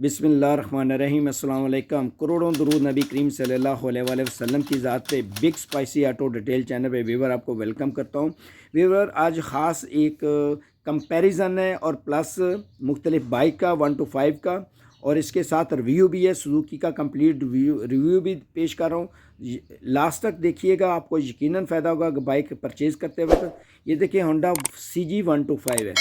बिस्मिल्लाहिर्रहमानिर्रहीम अस्सलाम वालेकुम। करोड़ों दुरूद नबी करीम सल्लल्लाहु अलैहि वसल्लम की ज़ात पे big spicy auto detail channel पे व्यूवर आपको वेलकम करता हूँ। व्यूवर आज ख़ास एक कंपैरिजन है और प्लस मुख्तलिफ बाइक का 1 to 5 का, और इसके साथ रिव्यू भी है। सुजुकी का कंप्लीट रिव्यू भी पेश कर रहा हूँ। लास्ट तक देखिएगा, आपको यकीनन फ़ायदा होगा बाइक परचेज़ करते वक्त। ये देखिए होंडा CG 125 है,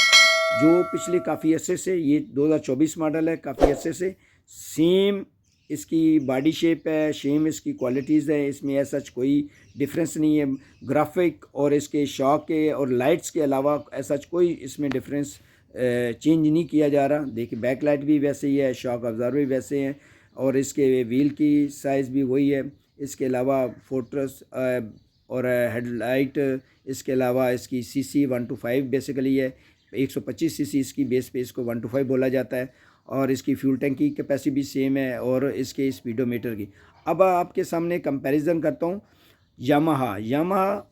जो पिछले काफ़ी अरसे से, ये 2024 मॉडल है, काफ़ी अरसे से सेम इसकी बॉडी शेप है, सेम इसकी क्वालिटीज़ है, इसमें ऐसा कोई डिफरेंस नहीं है। ग्राफिक और इसके शॉक के और लाइट्स के अलावा ऐसा कोई इसमें डिफरेंस चेंज नहीं किया जा रहा। देखिए बैक लाइट भी वैसे ही है, शॉक ऑब्जर्वर भी वैसे हैं, और इसके व्हील की साइज़ भी वही है। इसके अलावा फोर्ट्रस और हेडलाइट, इसके अलावा इसकी CC 125 बेसिकली है। 125 सीसी इसकी बेस पे इसको 125 बोला जाता है, और इसकी फ्यूल टैंक की कैपेसिटी भी सेम है, और इसके स्पीडोमीटर की। अब आपके सामने कंपैरिजन करता हूँ यामाहा।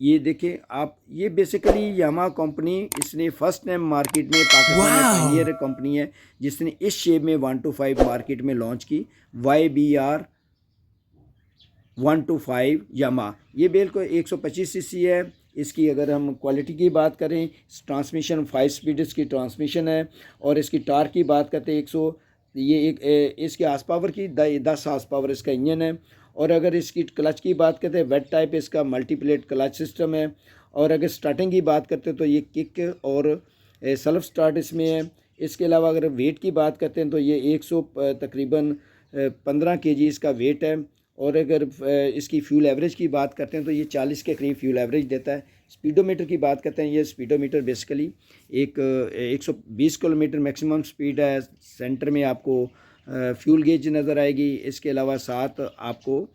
ये देखें आप, ये बेसिकली यामाहा कंपनी, इसने फर्स्ट टाइम मार्केट में पाकिस्तान में पायनियर कंपनी है जिसने इस शेप में 125 मार्केट में लॉन्च की। YBR 125 यामाहा, ये बिल्कुल 125 सीसी है। इसकी अगर हम क्वालिटी की बात करें, ट्रांसमिशन 5 स्पीड इसकी ट्रांसमिशन है, और इसकी टार्क की बात करते हैं 100, ये एक इसके हार्स पावर की 10 हार्स पावर इसका इंजन है। और अगर इसकी क्लच की बात करते हैं, वेट टाइप इसका मल्टीप्लेट क्लच सिस्टम है। और अगर स्टार्टिंग की बात करते हैं तो ये किक और सेल्फ स्टार्ट इसमें है। इसके अलावा अगर वेट की बात करते हैं तो ये 100 तकरीबन 15 kg इसका वेट है। और अगर इसकी फ्यूल एवरेज की बात करते हैं तो ये 40 के करीब फ्यूल एवरेज देता है। स्पीडोमीटर की बात करते हैं, ये speedometer basically 120 kilometre maximum speed है। सेंटर में आपको फ्यूल गेज नज़र आएगी, इसके अलावा साथ आपको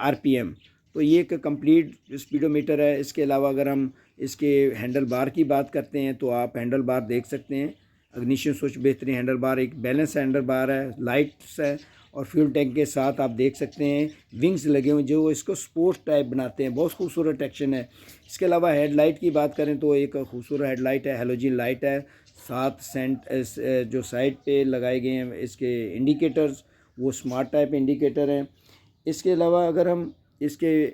RPM। तो ये एक कंप्लीट स्पीडोमीटर है। इसके अलावा अगर हम इसके हैंडल बार की बात करते हैं तो आप हैंडल बार देख सकते हैं, अग्निशन स्विच बेहतरीन हैंडल बार, एक बैलेंस हैंडल बार है, लाइट्स है, और फ्यूल टैंक के साथ आप देख सकते हैं विंग्स लगे हुए जो इसको स्पोर्ट्स टाइप बनाते हैं। बहुत खूबसूरत एक्शन है। इसके अलावा हेडलाइट की बात करें तो एक खूबसूरत हेडलाइट है, हेलोजन लाइट है। साथ जो साइड पे लगाए गए हैं इसके इंडिकेटर्स, वो स्मार्ट टाइप इंडिकेटर हैं। इसके अलावा अगर हम इसके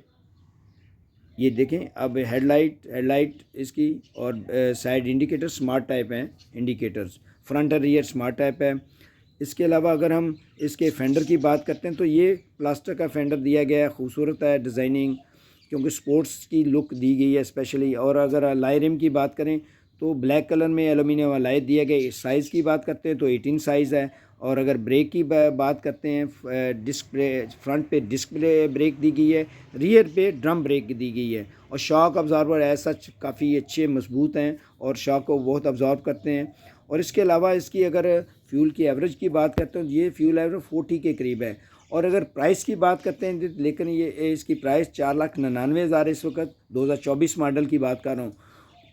ये देखें, अब हेडलाइट इसकी और साइड इंडिकेटर स्मार्ट टाइप हैं इंडिकेटर्स, फ्रंट और रियर स्मार्ट टाइप है। इसके अलावा अगर हम इसके फेंडर की बात करते हैं तो ये प्लास्टर का फेंडर दिया गया है, खूबसूरत है डिज़ाइनिंग, क्योंकि स्पोर्ट्स की लुक दी गई है स्पेशली। और अगर अलाई रिम की बात करें तो ब्लैक कलर में एलुमिनियम अलाई दिया गया। साइज़ की बात करते हैं तो 18 साइज़ है। और अगर ब्रेक की बात करते हैं, डिस्क ब्रेक, फ्रंट पे डिस्क ब्रेक दी गई है, रियर पे ड्रम ब्रेक दी गई है। और शॉक अब्जॉर्बर ऐसा काफ़ी अच्छे मजबूत हैं और शॉक को बहुत अब्जॉर्ब करते हैं। और इसके अलावा इसकी अगर फ्यूल की एवरेज की बात करते हैं तो ये फ्यूल एवरेज 40 के करीब है। और अगर प्राइस की बात करते हैं, लेकिन ये इसकी प्राइस 4,99,000 इस वक्त 2024 मॉडल की बात कर रहा हूँ।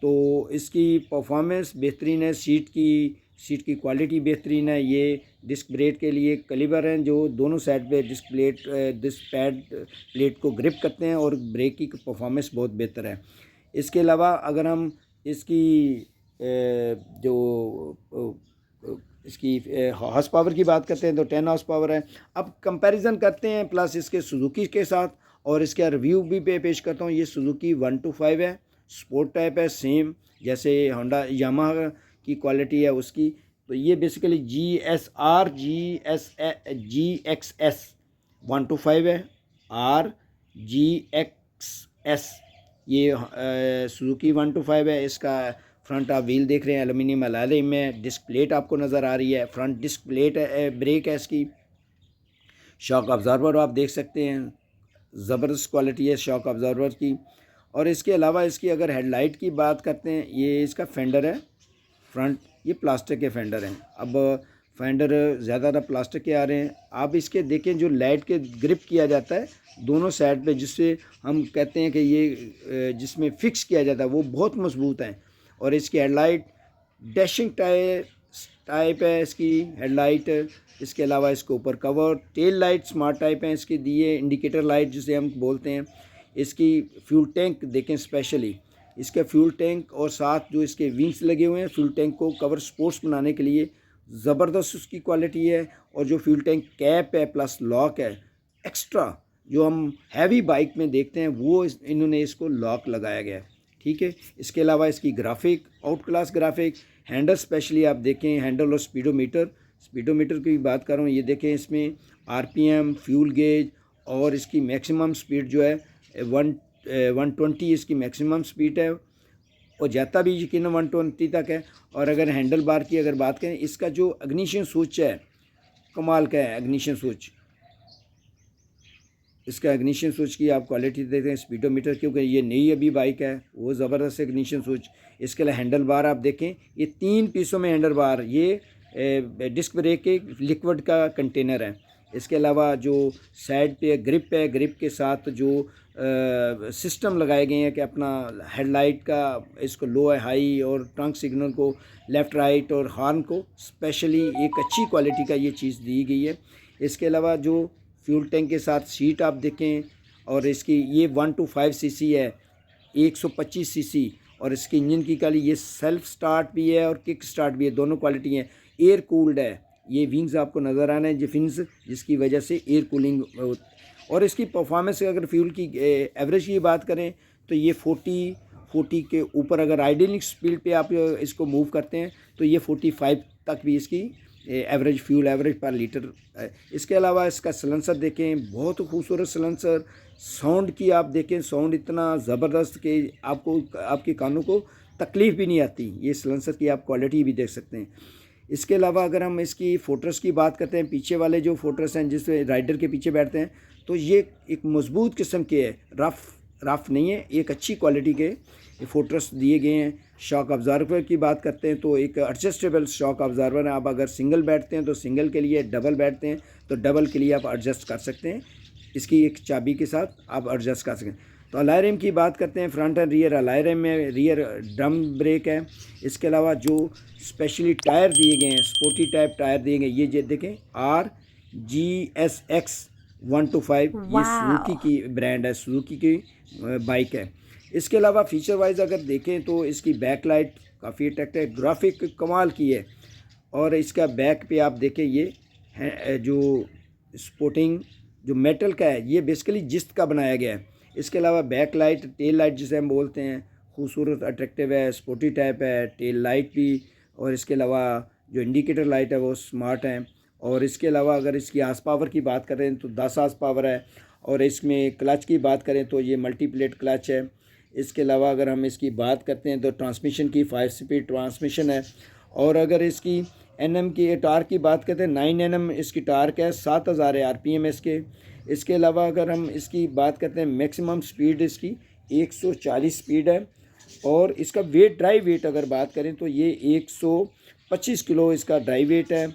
तो इसकी परफॉर्मेंस बेहतरीन है, सीट की क्वालिटी बेहतरीन है। ये डिस्क ब्रेक के लिए कलीबर हैं जो दोनों साइड पे डिस्क पैड प्लेट को ग्रिप करते हैं, और ब्रेक की परफॉर्मेंस बहुत बेहतर है। इसके अलावा अगर हम इसकी इसकी हॉर्स पावर की बात करते हैं तो 10 हॉर्स पावर है। अब कंपैरिजन करते हैं प्लस इसके सुजुकी के साथ, और इसका रिव्यू भी पेश करता हूँ। ये सुजुकी 125 है, स्पोर्ट टाइप है, सेम जैसे होंडा यामाहा की क्वालिटी है उसकी। तो ये बेसिकली GXS 125 है, RGXS ये सुजुकी 125 है। इसका फ्रंट आप व्हील देख रहे हैं, एलुमिनियम अलाई में। डिस्क प्लेट आपको नज़र आ रही है, फ्रंट डिस्क प्लेट है, ब्रेक है इसकी। शॉक ऑब्जर्वर आप देख सकते हैं, ज़बरदस्त क्वालिटी है शॉक ऑब्जर्वर की। और इसके अलावा इसकी अगर हेडलाइट की बात करते हैं, ये इसका फेंडर है फ्रंट, ये प्लास्टिक के फेंडर हैं। अब फेंडर ज़्यादातर प्लास्टिक के आ रहे हैं। आप इसके देखें जो लाइट के ग्रिप किया जाता है दोनों साइड पे, जिससे हम कहते हैं कि ये जिसमें फ़िक्स किया जाता है, वो बहुत मजबूत हैं। और इसकी हेडलाइट डैशिंग टाइप है इसकी हेडलाइट। इसके अलावा इसके ऊपर cover tail light smart type हैं इसके दिए, इंडिकेटर लाइट जिसे हम बोलते हैं। इसकी फ्यूल टैंक देखें, स्पेशली इसका फ्यूल टैंक और साथ जो इसके विंग्स लगे हुए हैं फ्यूल टैंक को कवर स्पोर्ट्स बनाने के लिए, ज़बरदस्त उसकी क्वालिटी है। और जो फ्यूल टैंक कैप है प्लस लॉक है, एक्स्ट्रा जो हम हैवी बाइक में देखते हैं वो इन्होंने इसको लॉक लगाया गया है, ठीक है। इसके अलावा इसकी graphic out class graphic, handle specially आप देखें, हैंडल और स्पीडोमीटर की बात कर रहा हूँ, ये देखें इसमें आरपीएम, फ्यूल गेज और इसकी मैक्सिमम स्पीड जो है 120 इसकी मैक्सिमम स्पीड है और जाता भी यकीन 120 तक है। और अगर हैंडल बार की अगर बात करें, इसका जो इग्निशन स्विच है कमाल का है। इग्निशन स्विच, इसका इग्निशन स्विच की आप क्वालिटी देखते हैं स्पीडोमीटर, क्योंकि ये नई अभी बाइक है, वो ज़बरदस्त इग्निशन स्विच। इसके अलावा हैंडल बार आप देखें, ये 3 पीसों में हैंडल बार, ये डिस्क ब्रेक के लिक्विड का कंटेनर है। इसके अलावा जो साइड पे ग्रिप है, ग्रिप के साथ जो सिस्टम लगाए गए हैं कि अपना हेडलाइट का इसको लो है हाई और ट्रंक सिग्नल को लेफ़्ट राइट और हॉर्न को स्पेशली एक अच्छी क्वालिटी का ये चीज़ दी गई है। इसके अलावा जो फ्यूल टैंक के साथ सीट आप देखें, और इसकी ये 1 to 5 सीसी है, 125 सीसी, और इसकी इंजन की क्वालिटी ये सेल्फ स्टार्ट भी है और किक स्टार्ट भी है, दोनों क्वालिटी हैं। एयर कूल्ड है, ये विंग्स आपको नज़र आ रहे हैं, फिन्स, जिसकी वजह से एयर कूलिंग। और इसकी परफॉर्मेंस अगर फ्यूल की एवरेज की बात करें तो ये 40 के ऊपर, अगर आइडलिंग स्पीड पे आप इसको मूव करते हैं तो ये 45 तक भी इसकी एवरेज फ्यूल एवरेज पर लीटर है। इसके अलावा इसका सलेंसर देखें, बहुत खूबसूरत सलेंसर। साउंड की आप देखें, साउंड इतना ज़बरदस्त कि आपको आपके कानों को तकलीफ़ भी नहीं आती। ये सलेंसर की आप क्वालिटी भी देख सकते हैं। इसके अलावा अगर हम इसकी फोटर्स की बात करते हैं, पीछे वाले जो फोटर्स हैं जिसमें राइडर के पीछे बैठते हैं, तो ये एक मज़बूत किस्म के है, रफ़ नहीं है, एक अच्छी क्वालिटी के फोटर्स दिए गए हैं। शॉक ऑब्ज़र्वर की बात करते हैं तो एक एडजस्टेबल शॉक ऑब्ज़र्वर है। आप अगर सिंगल बैठते हैं तो सिंगल के लिए, डबल बैठते हैं तो डबल के लिए आप एडजस्ट कर सकते हैं, इसकी एक चाबी के साथ आप एडजस्ट कर सकते हैं। तो अलॉय रिम की बात करते हैं, front and rear alloy rim में रियर ड्रम ब्रेक है। इसके अलावा जो स्पेशली टायर दिए गए हैं, स्पोर्टी टाइप टायर दिए गए, ये देखें RGSX 1 to 5, ये सुजुकी की ब्रांड है, सुजुकी की बाइक है। इसके अलावा फीचर वाइज अगर देखें तो इसकी बैक लाइट काफ़ी अट्रैक्टिव है, ग्राफिक कमाल की है। और इसका बैक पे आप देखें, ये है जो स्पोर्टिंग जो मेटल का है, ये बेसिकली जिस्त का बनाया गया है। इसके अलावा बैक लाइट, टेल लाइट जिसे हम बोलते हैं, खूबसूरत अट्रैक्टिव है, स्पोर्टी टाइप है, टेल लाइट भी। और इसके अलावा जो इंडिकेटर लाइट है वो स्मार्ट है। और इसके अलावा अगर इसकी हार्स पावर की बात करें तो 10 हार्स पावर है। और इसमें क्लच की बात करें तो ये मल्टीप्लेट क्लच है। इसके अलावा अगर हम इसकी बात करते हैं तो ट्रांसमिशन की 5 स्पीड ट्रांसमिशन है। और अगर इसकी NM की टार्क की बात करते हैं, 9 NM इसकी टार्क है, 7000 RPM इसके। इसके अलावा अगर हम इसकी बात करते हैं, मैक्सिमम स्पीड इसकी 140 स्पीड है। और इसका वेट, ड्राई वेट अगर बात करें तो ये 125 किलो इसका ड्राई वेट है।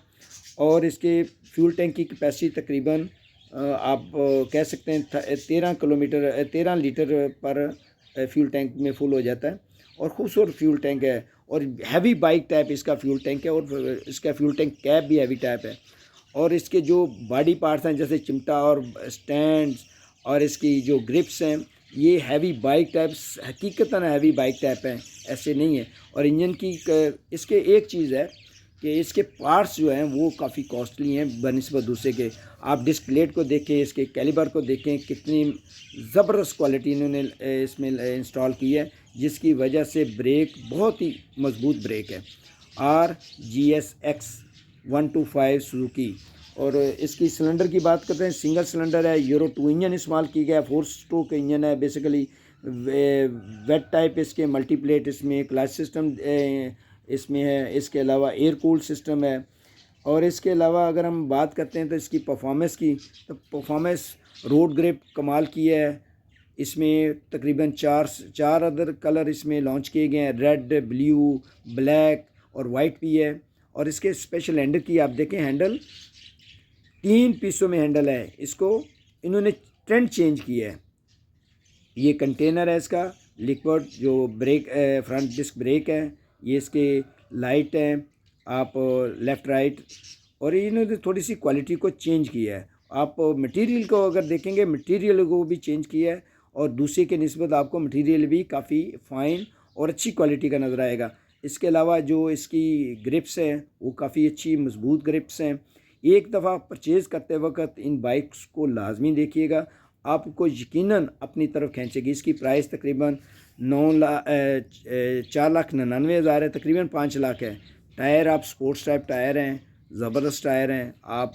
और इसके फ्यूल टैंक की कैपेसिटी तकरीबन आप कह सकते हैं 13 लीटर पर फ्यूल टैंक में फुल हो जाता है। और खूबसूरत फ्यूल टैंक है और हैवी बाइक टाइप इसका फ्यूल टैंक है। और इसका फ्यूल टैंक कैप भी हैवी टाइप है। और इसके जो बॉडी पार्ट्स हैं जैसे चिमटा और स्टैंड्स और इसकी जो ग्रिप्स हैं, ये हैवी बाइक टाइप्स, हकीकतन हैवी बाइक टाइप हैं, ऐसे नहीं है। और इंजन की इसके एक चीज़ है कि इसके पार्ट्स जो हैं वो काफ़ी कॉस्टली हैं बनिस्बत दूसरे के। आप डिस्क प्लेट को देखें, इसके कैलिबर को देखें, कितनी ज़बरदस्त क्वालिटी इन्होंने इसमें इंस्टॉल की है, जिसकी वजह से ब्रेक बहुत ही मजबूत ब्रेक है। RGSX 1 to 5 Suzuki. और इसकी सिलेंडर की बात करते हैं, सिंगल सिलेंडर है, यूरो 2 इंजन इस्तेमाल की गया, 4 स्ट्रोक इंजन है बेसिकली, वेट टाइप इसके, मल्टीप्लेट इसमें क्लच सिस्टम इसमें है। इसके अलावा एयर कूल्ड सिस्टम है। और इसके अलावा अगर हम बात करते हैं तो इसकी परफॉर्मेंस की, तो परफॉर्मेंस रोड ग्रिप कमाल की है। इसमें तकरीबन चार अदर कलर इसमें लॉन्च किए गए हैं, रेड, ब्लू, ब्लैक और वाइट भी है। और इसके स्पेशल हैंडल की आप देखें, हैंडल 3 पीसों में हैंडल है, इसको इन्होंने ट्रेंड चेंज किया है। ये कंटेनर है इसका, लिक्विड जो ब्रेक फ्रंट डिस्क ब्रेक है, ये इसके लाइट हैं, आप लेफ़्ट राइट। और इन्होंने थोड़ी सी क्वालिटी को चेंज किया है। आप मटेरियल को अगर देखेंगे, मटेरियल को भी चेंज किया है और दूसरे के निस्बत आपको मटेरियल भी काफ़ी फ़ाइन और अच्छी क्वालिटी का नज़र आएगा। इसके अलावा जो इसकी ग्रिप्स हैं वो काफ़ी अच्छी मजबूत ग्रिप्स हैं। एक दफ़ा परचेज़ करते वक्त इन बाइक्स को लाजमी देखिएगा, आपको यकीनन अपनी तरफ खींचेगी। इसकी प्राइस तकरीबन 4,99,000 है, तकरीबन 5 लाख है। टायर आप स्पोर्ट्स टाइप टायर हैं, ज़बरदस्त टायर हैं। आप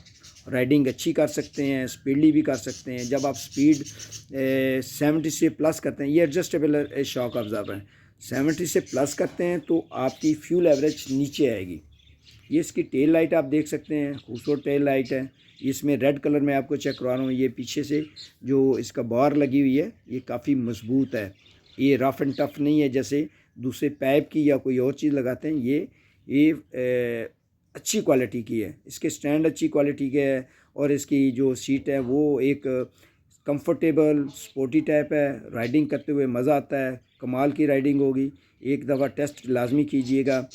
राइडिंग अच्छी कर सकते हैं, स्पीडली भी कर सकते हैं। जब आप स्पीड 70 से प्लस करते हैं, ये एडजस्टेबल शॉक ऑब्जर्वर है, 70 से प्लस करते हैं तो आपकी फ्यूल एवरेज नीचे आएगी। ये इसकी टेल लाइट आप देख सकते हैं, खूबसूरत टेल लाइट है। इसमें रेड कलर में आपको चेक करवा रहा हूँ। ये पीछे से जो इसका बार लगी हुई है ये काफ़ी मजबूत है, ये रफ़ एंड टफ़ नहीं है जैसे दूसरे पाइप की या कोई और चीज़ लगाते हैं। ये अच्छी क्वालिटी की है, इसके स्टैंड अच्छी क्वालिटी के है और इसकी जो सीट है वो एक कंफर्टेबल स्पोर्टी टाइप है। राइडिंग करते हुए मज़ा आता है, कमाल की राइडिंग होगी। एक दफ़ा टेस्ट लाजमी कीजिएगा।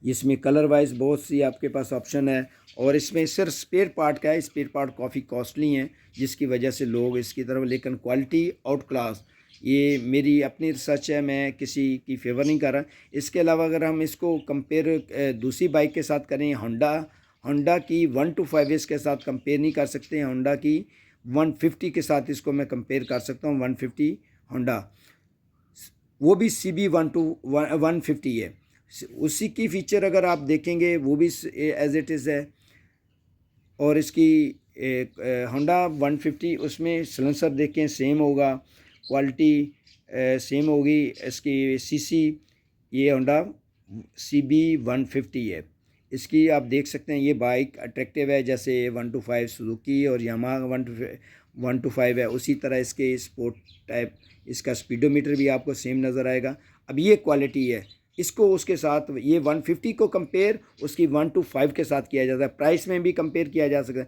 इसमें कलर वाइज बहुत सी आपके पास ऑप्शन है और इसमें सिर्फ स्पेयर पार्ट का है। स्पेयर पार्ट काफ़ी कॉस्टली हैं जिसकी वजह से लोग इसकी तरफ, लेकिन क्वालिटी आउट क्लास। ये मेरी अपनी रिसर्च है, मैं किसी की फेवर नहीं कर रहा। इसके अलावा अगर हम इसको कंपेयर दूसरी बाइक के साथ करें, होंडा की 1 to 5 इसके साथ कंपेयर नहीं कर सकते। होंडा की 150 के साथ इसको मैं कंपेयर कर सकता हूँ। 150 होंडा, वो भी CB 150 है। उसी की फ़ीचर अगर आप देखेंगे वो भी एज इट इज़ है। और इसकी होंडा 150 उसमें सलेंसर देखें सेम होगा, क्वालिटी सेम होगी। इसकी सीसी ये होंडा CB 150 है। इसकी आप देख सकते हैं ये बाइक अट्रैक्टिव है, जैसे 1 to 5 सुजुकी और यामाहा 1 to 5 है, उसी तरह इसके स्पोर्ट टाइप इसका स्पीडोमीटर भी आपको सेम नज़र आएगा। अब ये क्वालिटी है, इसको उसके साथ ये 150 को कंपेयर उसकी 1 to 5 के साथ किया जाता है। प्राइस में भी कंपेयर किया जा सकता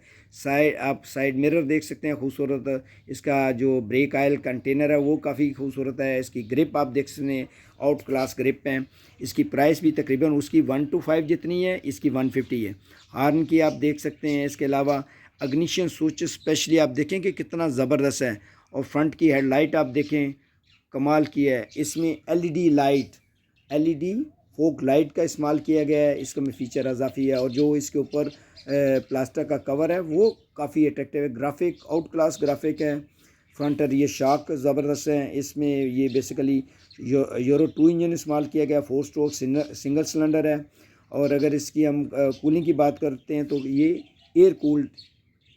है। आप साइड मिरर देख सकते हैं खूबसूरत। इसका जो ब्रेक ऑयल कंटेनर है वो काफ़ी खूबसूरत है। इसकी ग्रिप आप देख सकते हैं, आउट क्लास ग्रिप है। इसकी प्राइस भी तकरीबन उसकी 1 to 5 जितनी है, इसकी 150 है। हॉर्न की आप देख सकते हैं। इसके अलावा इग्निशन स्विच स्पेशली आप देखें कि कितना ज़बरदस्त है। और फ्रंट की हेडलाइट आप देखें, कमाल की है। इसमें LED फोक लाइट का इस्तेमाल किया गया है, इसका में फ़ीचर अजाफी है। और जो इसके ऊपर प्लास्टर का कवर है वो काफ़ी अट्रैक्टिव है। ग्राफिक आउट क्लास ग्राफिक है। फ्रंट ये शॉक ज़बरदस्त है। इसमें ये बेसिकली यूरो 2 इंजन इस्तेमाल किया गया, 4 स्ट्रोक सिंगल सिलेंडर है। और अगर इसकी हम कूलिंग की बात करते हैं तो ये एयर कूल्ड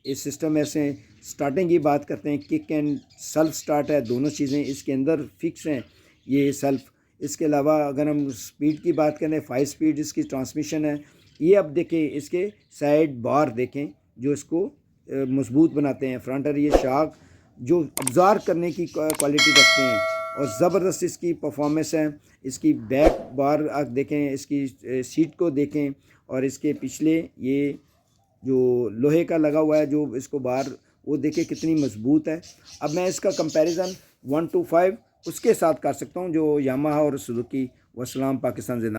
इस सिस्टम ऐसे। स्टार्टिंग की बात करते हैं, किक एंड सेल्फ स्टार्ट है, दोनों चीज़ें इसके अंदर फिक्स हैं ये सेल्फ। इसके अलावा अगर हम स्पीड की बात करें, 5 स्पीड इसकी ट्रांसमिशन है। ये अब देखें इसके साइड बार देखें जो इसको मजबूत बनाते हैं। फ्रंटर ये शॉक जो अब्ज़ॉर्ब करने की क्वालिटी रखते हैं और ज़बरदस्त इसकी परफॉर्मेंस है। इसकी बैक बार आप देखें, इसकी सीट को देखें और इसके पिछले ये जो लोहे का लगा हुआ है जो इसको बार, वो देखें कितनी मजबूत है। अब मैं इसका कंपैरिजन 1 to 5 उसके साथ कर सकता हूँ जो यामाहा और सुजुकी। वस्सलाम, पाकिस्तान जिंदा।